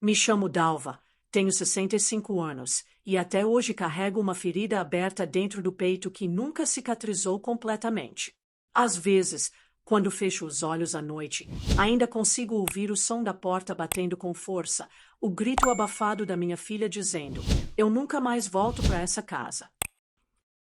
Me chamo Dalva, tenho 65 anos, e até hoje carrego uma ferida aberta dentro do peito que nunca cicatrizou completamente. Às vezes, quando fecho os olhos à noite, ainda consigo ouvir o som da porta batendo com força, o grito abafado da minha filha dizendo: "Eu nunca mais volto para essa casa."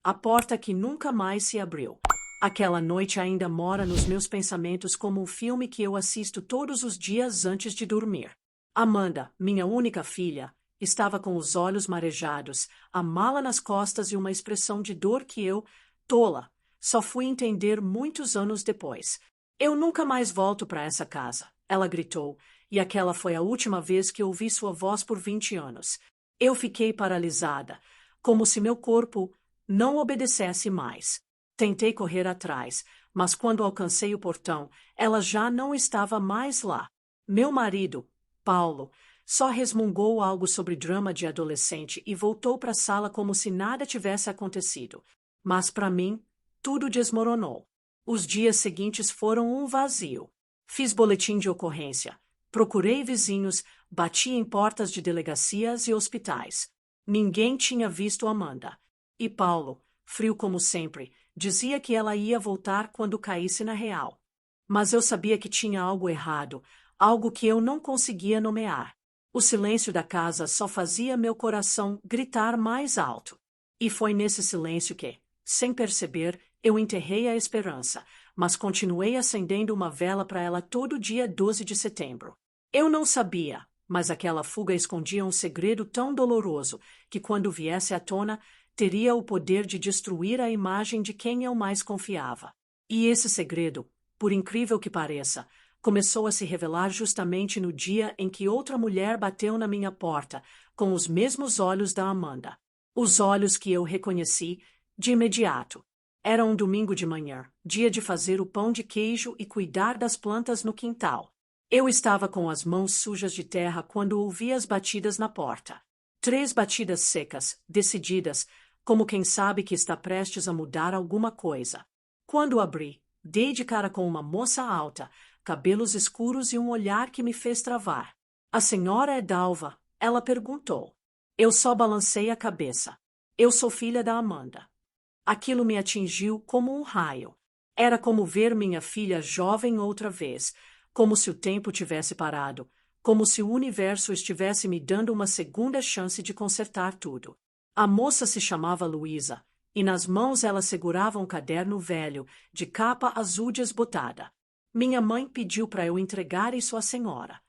A porta que nunca mais se abriu. Aquela noite ainda mora nos meus pensamentos como um filme que eu assisto todos os dias antes de dormir. Amanda, minha única filha, estava com os olhos marejados, a mala nas costas e uma expressão de dor que eu, tola, só fui entender muitos anos depois. "Eu nunca mais volto para essa casa", ela gritou, e aquela foi a última vez que ouvi sua voz por 20 anos. Eu fiquei paralisada, como se meu corpo não obedecesse mais. Tentei correr atrás, mas quando alcancei o portão, ela já não estava mais lá. Meu marido, Paulo, só resmungou algo sobre drama de adolescente e voltou para a sala como se nada tivesse acontecido. Mas para mim, tudo desmoronou. Os dias seguintes foram um vazio. Fiz boletim de ocorrência. Procurei vizinhos, bati em portas de delegacias e hospitais. Ninguém tinha visto Amanda. E Paulo, frio como sempre, dizia que ela ia voltar quando caísse na real. Mas eu sabia que tinha algo errado, algo que eu não conseguia nomear. O silêncio da casa só fazia meu coração gritar mais alto. E foi nesse silêncio que, sem perceber, eu enterrei a esperança, mas continuei acendendo uma vela para ela todo dia 12 de setembro. Eu não sabia, mas aquela fuga escondia um segredo tão doloroso que, quando viesse à tona, teria o poder de destruir a imagem de quem eu mais confiava. E esse segredo, por incrível que pareça, começou a se revelar justamente no dia em que outra mulher bateu na minha porta, com os mesmos olhos da Amanda. Os olhos que eu reconheci de imediato. Era um domingo de manhã, dia de fazer o pão de queijo e cuidar das plantas no quintal. Eu estava com as mãos sujas de terra quando ouvi as batidas na porta. 3 batidas secas, decididas, como quem sabe que está prestes a mudar alguma coisa. Quando abri, dei de cara com uma moça alta, cabelos escuros e um olhar que me fez travar. "A senhora é Dalva?" ela perguntou. Eu só balancei a cabeça. "Eu sou filha da Amanda." Aquilo me atingiu como um raio. Era como ver minha filha jovem outra vez, como se o tempo tivesse parado, como se o universo estivesse me dando uma segunda chance de consertar tudo. A moça se chamava Luísa, e nas mãos ela segurava um caderno velho, de capa azul desbotada. Minha mãe pediu para eu entregar isso à senhora.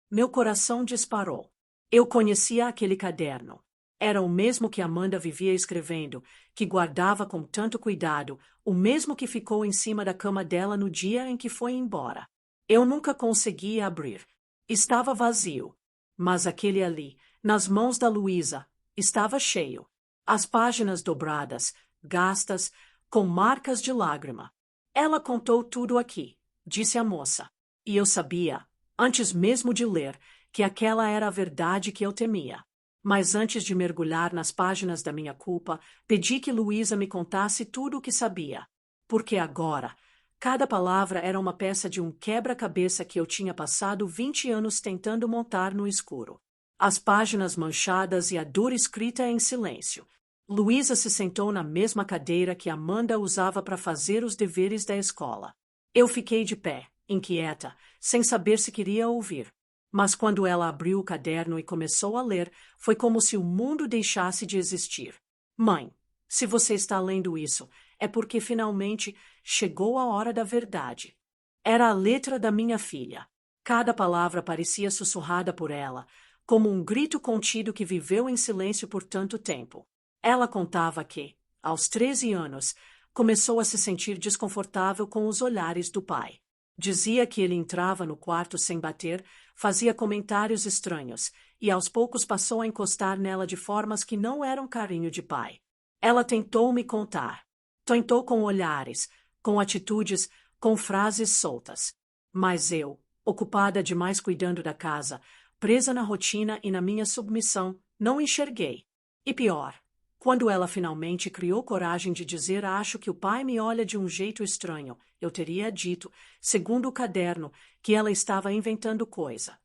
Meu coração disparou. Eu conhecia aquele caderno. Era o mesmo que Amanda vivia escrevendo, que guardava com tanto cuidado, o mesmo que ficou em cima da cama dela no dia em que foi embora. Eu nunca consegui abrir. Estava vazio. Mas aquele ali, nas mãos da Luísa, estava cheio. As páginas dobradas, gastas, com marcas de lágrima. "Ela contou tudo aqui", disse a moça. E eu sabia, antes mesmo de ler, que aquela era a verdade que eu temia. Mas antes de mergulhar nas páginas da minha culpa, pedi que Luísa me contasse tudo o que sabia. Porque agora, cada palavra era uma peça de um quebra-cabeça que eu tinha passado 20 anos tentando montar no escuro. As páginas manchadas e a dor escrita em silêncio. Luísa se sentou na mesma cadeira que Amanda usava para fazer os deveres da escola. Eu fiquei de pé, inquieta, sem saber se queria ouvir. Mas quando ela abriu o caderno e começou a ler, foi como se o mundo deixasse de existir. "Mãe, se você está lendo isso, é porque finalmente chegou a hora da verdade." Era a letra da minha filha. Cada palavra parecia sussurrada por ela, como um grito contido que viveu em silêncio por tanto tempo. Ela contava que, aos 13 anos, começou a se sentir desconfortável com os olhares do pai. Dizia que ele entrava no quarto sem bater, fazia comentários estranhos, e aos poucos passou a encostar nela de formas que não eram carinho de pai. Ela tentou me contar. Tentou com olhares, com atitudes, com frases soltas. Mas eu, ocupada demais cuidando da casa, presa na rotina e na minha submissão, não enxerguei. E pior, quando ela finalmente criou coragem de dizer "acho que o pai me olha de um jeito estranho", eu teria dito, segundo o caderno, que ela estava inventando coisa.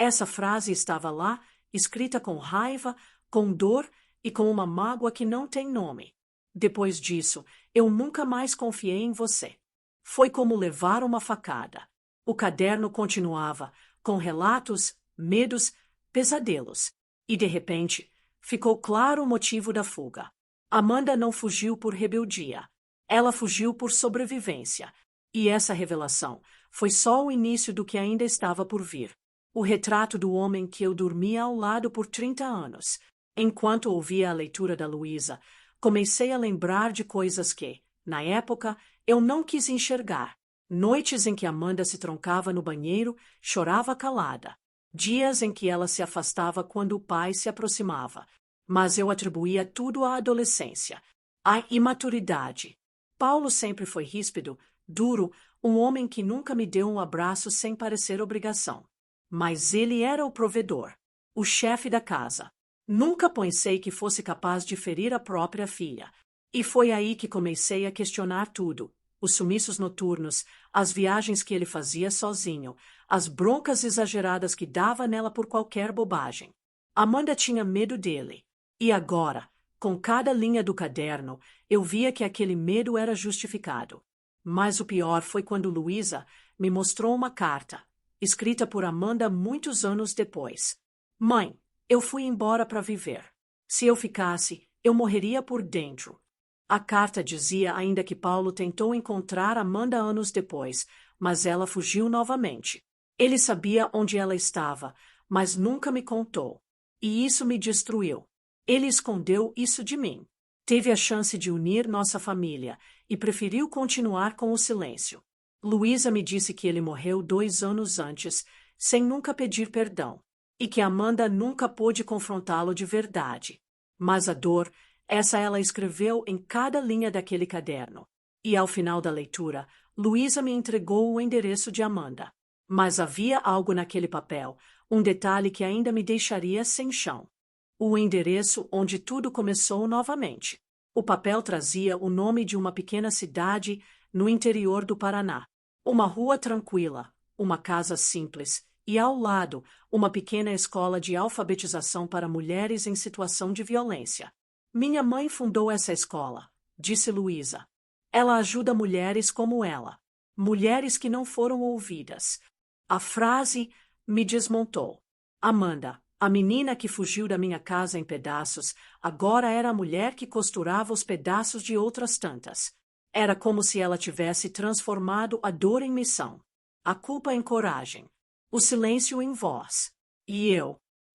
Essa frase estava lá, escrita com raiva, com dor e com uma mágoa que não tem nome. Depois disso, eu nunca mais confiei em você. Foi como levar uma facada. O caderno continuava, com relatos, medos, pesadelos. E, de repente, ficou claro o motivo da fuga. Amanda não fugiu por rebeldia. Ela fugiu por sobrevivência. E essa revelação foi só o início do que ainda estava por vir. O retrato do homem que eu dormia ao lado por 30 anos. Enquanto ouvia a leitura da Luísa, comecei a lembrar de coisas que, na época, eu não quis enxergar. Noites em que Amanda se troncava no banheiro, chorava calada. Dias em que ela se afastava quando o pai se aproximava. Mas eu atribuía tudo à adolescência, à imaturidade. Paulo sempre foi ríspido, duro, um homem que nunca me deu um abraço sem parecer obrigação. Mas ele era o provedor, o chefe da casa. Nunca pensei que fosse capaz de ferir a própria filha. E foi aí que comecei a questionar tudo. Os sumiços noturnos, as viagens que ele fazia sozinho, as broncas exageradas que dava nela por qualquer bobagem. Amanda tinha medo dele. E agora, com cada linha do caderno, eu via que aquele medo era justificado. Mas o pior foi quando Luísa me mostrou uma carta, escrita por Amanda muitos anos depois. Mãe, eu fui embora para viver. Se eu ficasse, eu morreria por dentro. A carta dizia ainda que Paulo tentou encontrar Amanda anos depois, mas ela fugiu novamente. Ele sabia onde ela estava, mas nunca me contou. E isso me destruiu. Ele escondeu isso de mim. Teve a chance de unir nossa família e preferiu continuar com o silêncio. Luísa me disse que ele morreu 2 anos antes, sem nunca pedir perdão, e que Amanda nunca pôde confrontá-lo de verdade. Mas a dor, essa ela escreveu em cada linha daquele caderno. E ao final da leitura, Luísa me entregou o endereço de Amanda. Mas havia algo naquele papel, um detalhe que ainda me deixaria sem chão. O endereço onde tudo começou novamente. O papel trazia o nome de uma pequena cidade no interior do Paraná. Uma rua tranquila, uma casa simples e, ao lado, uma pequena escola de alfabetização para mulheres em situação de violência. Minha mãe fundou essa escola, disse Luísa. Ela ajuda mulheres como ela, mulheres que não foram ouvidas. A frase me desmontou. Amanda, a menina que fugiu da minha casa em pedaços, agora era a mulher que costurava os pedaços de outras tantas. Era como se ela tivesse transformado a dor em missão, a culpa em coragem, o silêncio em voz. E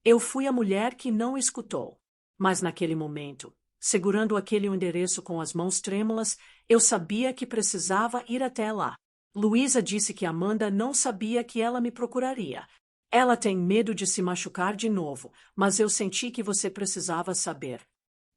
eu fui a mulher que não escutou. Mas naquele momento, segurando aquele endereço com as mãos trêmulas, eu sabia que precisava ir até lá. Luísa disse que Amanda não sabia que ela me procuraria. Ela tem medo de se machucar de novo, mas eu senti que você precisava saber.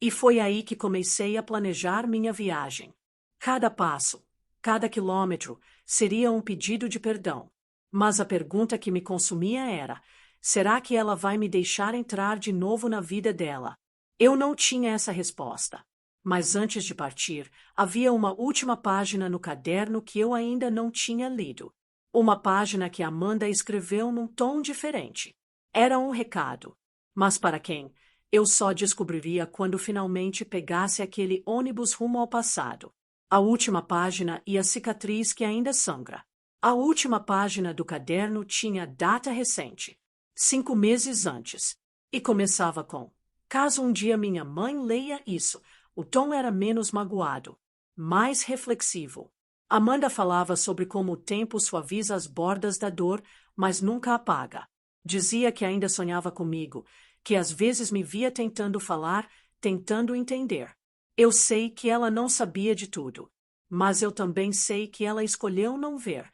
E foi aí que comecei a planejar minha viagem. Cada passo, cada quilômetro, seria um pedido de perdão. Mas a pergunta que me consumia era: será que ela vai me deixar entrar de novo na vida dela? Eu não tinha essa resposta. Mas antes de partir, havia uma última página no caderno que eu ainda não tinha lido. Uma página que Amanda escreveu num tom diferente. Era um recado. Mas para quem? Eu só descobriria quando finalmente pegasse aquele ônibus rumo ao passado. A última página e a cicatriz que ainda sangra. A última página do caderno tinha data recente, 5 meses antes, e começava com: caso um dia minha mãe leia isso. O tom era menos magoado, mais reflexivo. Amanda falava sobre como o tempo suaviza as bordas da dor, mas nunca apaga. Dizia que ainda sonhava comigo, que às vezes me via tentando falar, tentando entender. Eu sei que ela não sabia de tudo, mas eu também sei que ela escolheu não ver.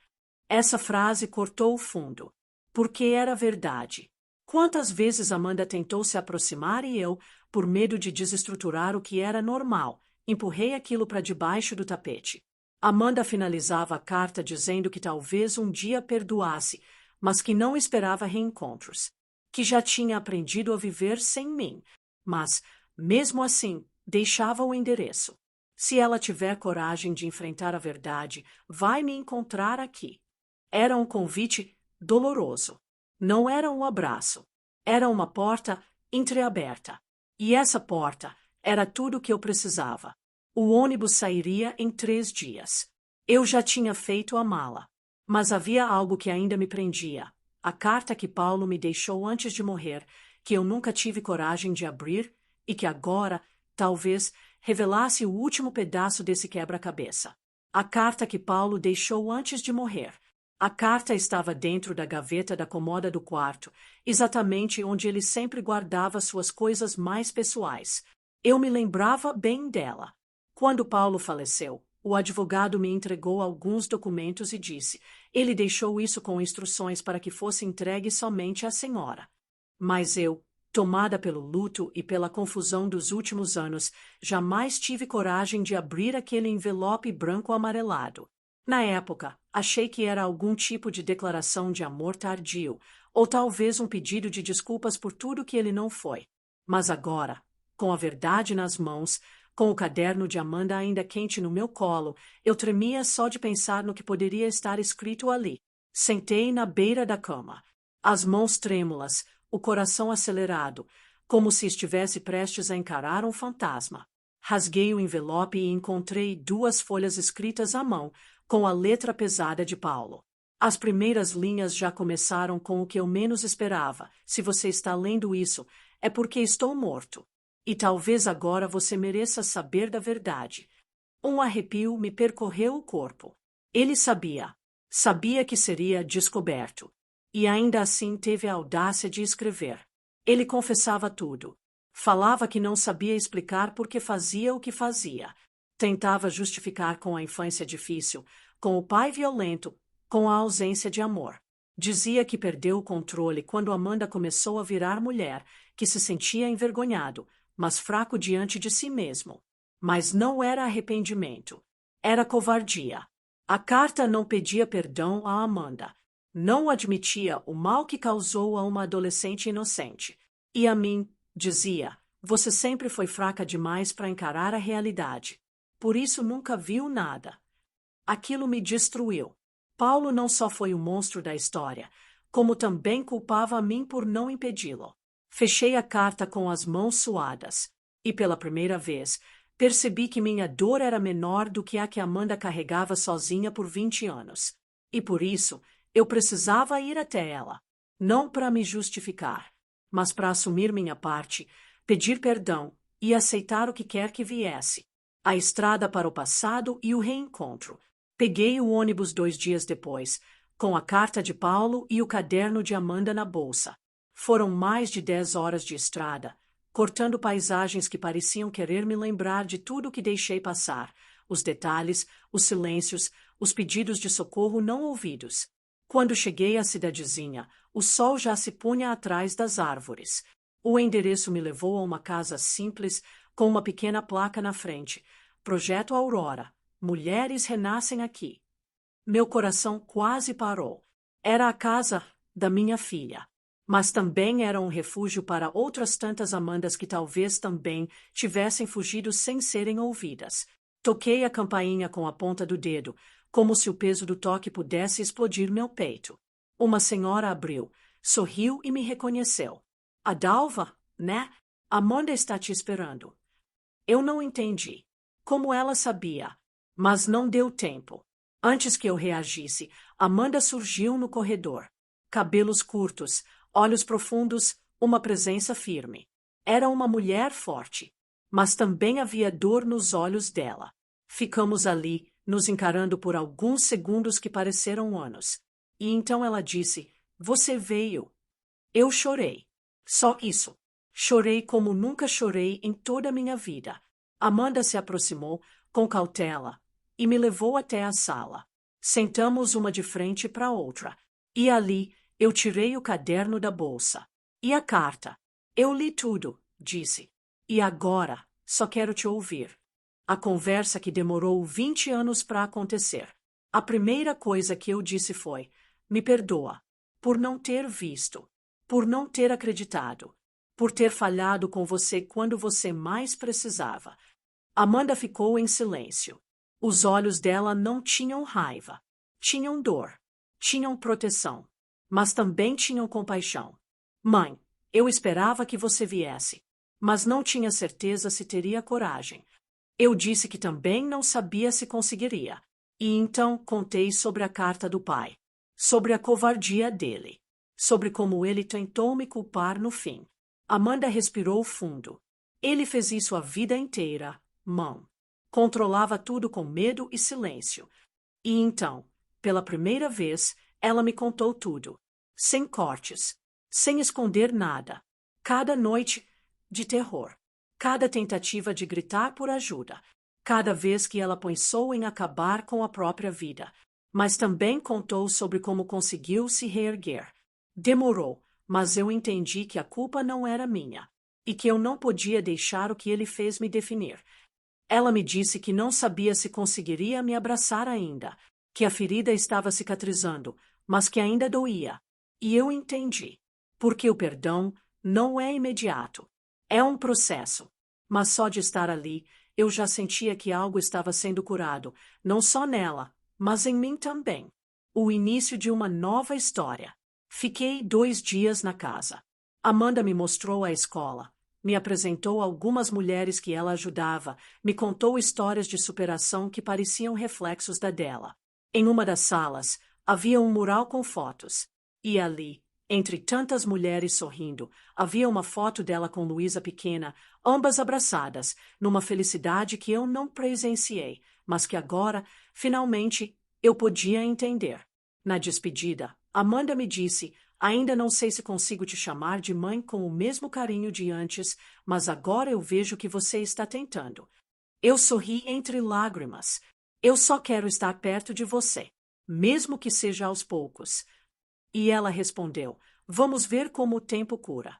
Essa frase cortou o fundo, porque era verdade. Quantas vezes Amanda tentou se aproximar e eu, por medo de desestruturar o que era normal, empurrei aquilo para debaixo do tapete. Amanda finalizava a carta dizendo que talvez um dia perdoasse, mas que não esperava reencontros, que já tinha aprendido a viver sem mim, mas, mesmo assim, deixava o endereço. Se ela tiver coragem de enfrentar a verdade, vai me encontrar aqui. Era um convite doloroso, Não era um abraço. Era uma porta entreaberta. E essa porta era tudo o que eu precisava. O ônibus sairia em 3 dias. Eu já tinha feito a mala. Mas havia algo que ainda me prendia. A carta que Paulo me deixou antes de morrer, que eu nunca tive coragem de abrir e que agora, talvez, revelasse o último pedaço desse quebra-cabeça. A carta que Paulo deixou antes de morrer. A carta estava dentro da gaveta da comoda do quarto, exatamente onde ele sempre guardava suas coisas mais pessoais. Eu me lembrava bem dela. Quando Paulo faleceu, o advogado me entregou alguns documentos e disse: ele deixou isso com instruções para que fosse entregue somente à senhora. Mas eu, tomada pelo luto e pela confusão dos últimos anos, jamais tive coragem de abrir aquele envelope branco amarelado. Na época, achei que era algum tipo de declaração de amor tardio, ou talvez um pedido de desculpas por tudo que ele não foi. Mas agora, com a verdade nas mãos, com o caderno de Amanda ainda quente no meu colo, eu tremia só de pensar no que poderia estar escrito ali. Sentei na beira da cama, as mãos trêmulas, o coração acelerado, como se estivesse prestes a encarar um fantasma. Rasguei o envelope e encontrei 2 folhas escritas à mão, com a letra pesada de Paulo. As primeiras linhas já começaram com o que eu menos esperava. Se você está lendo isso, é porque estou morto. E talvez agora você mereça saber da verdade. Um arrepio me percorreu o corpo. Ele sabia. Sabia que seria descoberto. E ainda assim teve a audácia de escrever. Ele confessava tudo. Falava que não sabia explicar por que fazia o que fazia. Tentava justificar com a infância difícil, com o pai violento, com a ausência de amor. Dizia que perdeu o controle quando Amanda começou a virar mulher, que se sentia envergonhado, mas fraco diante de si mesmo. Mas não era arrependimento. Era covardia. A carta não pedia perdão a Amanda. Não admitia o mal que causou a uma adolescente inocente. E a mim, dizia, você sempre foi fraca demais para encarar a realidade. Por isso nunca viu nada. Aquilo me destruiu. Paulo não só foi o monstro da história, como também culpava a mim por não impedi-lo. Fechei a carta com as mãos suadas, e pela primeira vez, percebi que minha dor era menor do que a que Amanda carregava sozinha por 20 anos. E por isso, eu precisava ir até ela, não para me justificar, mas para assumir minha parte, pedir perdão e aceitar o que quer que viesse. A estrada para o passado e o reencontro. Peguei o ônibus 2 dias depois, com a carta de Paulo e o caderno de Amanda na bolsa. Foram mais de 10 horas de estrada, cortando paisagens que pareciam querer me lembrar de tudo o que deixei passar, os detalhes, os silêncios, os pedidos de socorro não ouvidos. Quando cheguei à cidadezinha, o sol já se punha atrás das árvores. O endereço me levou a uma casa simples, com uma pequena placa na frente. Projeto Aurora. Mulheres renascem aqui. Meu coração quase parou. Era a casa da minha filha. Mas também era um refúgio para outras tantas Amandas que talvez também tivessem fugido sem serem ouvidas. Toquei a campainha com a ponta do dedo, como se o peso do toque pudesse explodir meu peito. Uma senhora abriu, sorriu e me reconheceu. Adalva, né? Amanda está te esperando. Eu não entendi. Como ela sabia? Mas não deu tempo. Antes que eu reagisse, Amanda surgiu no corredor. Cabelos curtos, olhos profundos, uma presença firme. Era uma mulher forte, mas também havia dor nos olhos dela. Ficamos ali, nos encarando por alguns segundos que pareceram anos. E então ela disse, você veio. Eu chorei. Só isso. Chorei como nunca chorei em toda a minha vida. Amanda se aproximou, com cautela, e me levou até a sala. Sentamos uma de frente para a outra. E ali eu tirei o caderno da bolsa. E a carta. Eu li tudo, disse. E agora só quero te ouvir. A conversa que demorou 20 anos para acontecer. A primeira coisa que eu disse foi, me perdoa, por não ter visto, por não ter acreditado, por ter falhado com você quando você mais precisava. Amanda ficou em silêncio. Os olhos dela não tinham raiva. Tinham dor. Tinham proteção. mas também tinham compaixão. Mãe, eu esperava que você viesse, mas não tinha certeza se teria coragem. Eu disse que também não sabia se conseguiria. E então contei sobre a carta do pai, sobre a covardia dele, sobre como ele tentou me culpar no fim. Amanda respirou fundo. Ele fez isso a vida inteira, mãe. Controlava tudo com medo e silêncio. E então, pela primeira vez, ela me contou tudo. Sem cortes, sem esconder nada. Cada noite de terror. Cada tentativa de gritar por ajuda. Cada vez que ela pensou em acabar com a própria vida. Mas também contou sobre como conseguiu se reerguer. Demorou, mas eu entendi que a culpa não era minha. E que eu não podia deixar o que ele fez me definir. Ela me disse que não sabia se conseguiria me abraçar ainda, que a ferida estava cicatrizando, mas que ainda doía. E eu entendi. Porque o perdão não é imediato. É um processo. Mas só de estar ali, eu já sentia que algo estava sendo curado, não só nela, mas em mim também. O início de uma nova história. Fiquei 2 dias na casa. Amanda me mostrou a escola. Me apresentou algumas mulheres que ela ajudava, me contou histórias de superação que pareciam reflexos da dela. Em uma das salas, havia um mural com fotos. E ali, entre tantas mulheres sorrindo, havia uma foto dela com Luísa pequena, ambas abraçadas, numa felicidade que eu não presenciei, mas que agora, finalmente, eu podia entender. Na despedida, Amanda me disse: ainda não sei se consigo te chamar de mãe com o mesmo carinho de antes, mas agora eu vejo que você está tentando. Eu sorri entre lágrimas. Eu só quero estar perto de você, mesmo que seja aos poucos. E ela respondeu: vamos ver como o tempo cura.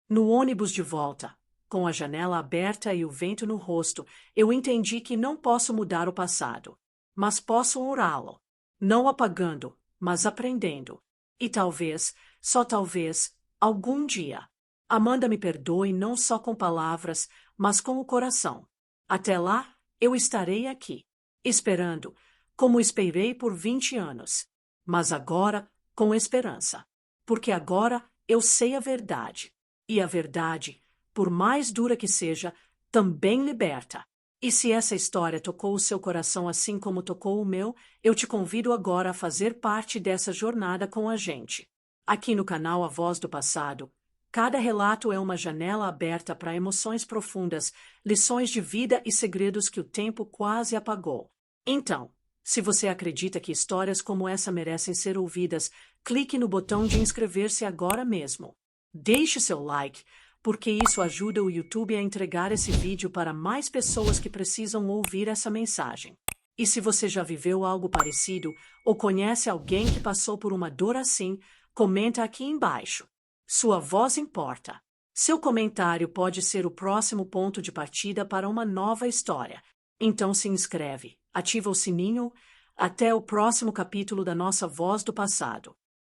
No ônibus de volta, com a janela aberta e o vento no rosto, eu entendi que não posso mudar o passado, mas posso honrá-lo, não apagando, mas aprendendo. E talvez, só talvez, algum dia, Amanda me perdoe não só com palavras, mas com o coração. Até lá, eu estarei aqui, esperando, como esperei por 20 anos. Mas agora, com esperança. Porque agora eu sei a verdade. E a verdade, por mais dura que seja, também liberta. E se essa história tocou o seu coração assim como tocou o meu, eu te convido agora a fazer parte dessa jornada com a gente. Aqui no canal A Voz do Passado, cada relato é uma janela aberta para emoções profundas, lições de vida e segredos que o tempo quase apagou. Então, se você acredita que histórias como essa merecem ser ouvidas, clique no botão de inscrever-se agora mesmo. Deixe seu like, porque isso ajuda o YouTube a entregar esse vídeo para mais pessoas que precisam ouvir essa mensagem. E se você já viveu algo parecido ou conhece alguém que passou por uma dor assim, comenta aqui embaixo. Sua voz importa. Seu comentário pode ser o próximo ponto de partida para uma nova história. Então se inscreve, ativa o sininho. Até o próximo capítulo da nossa Voz do Passado.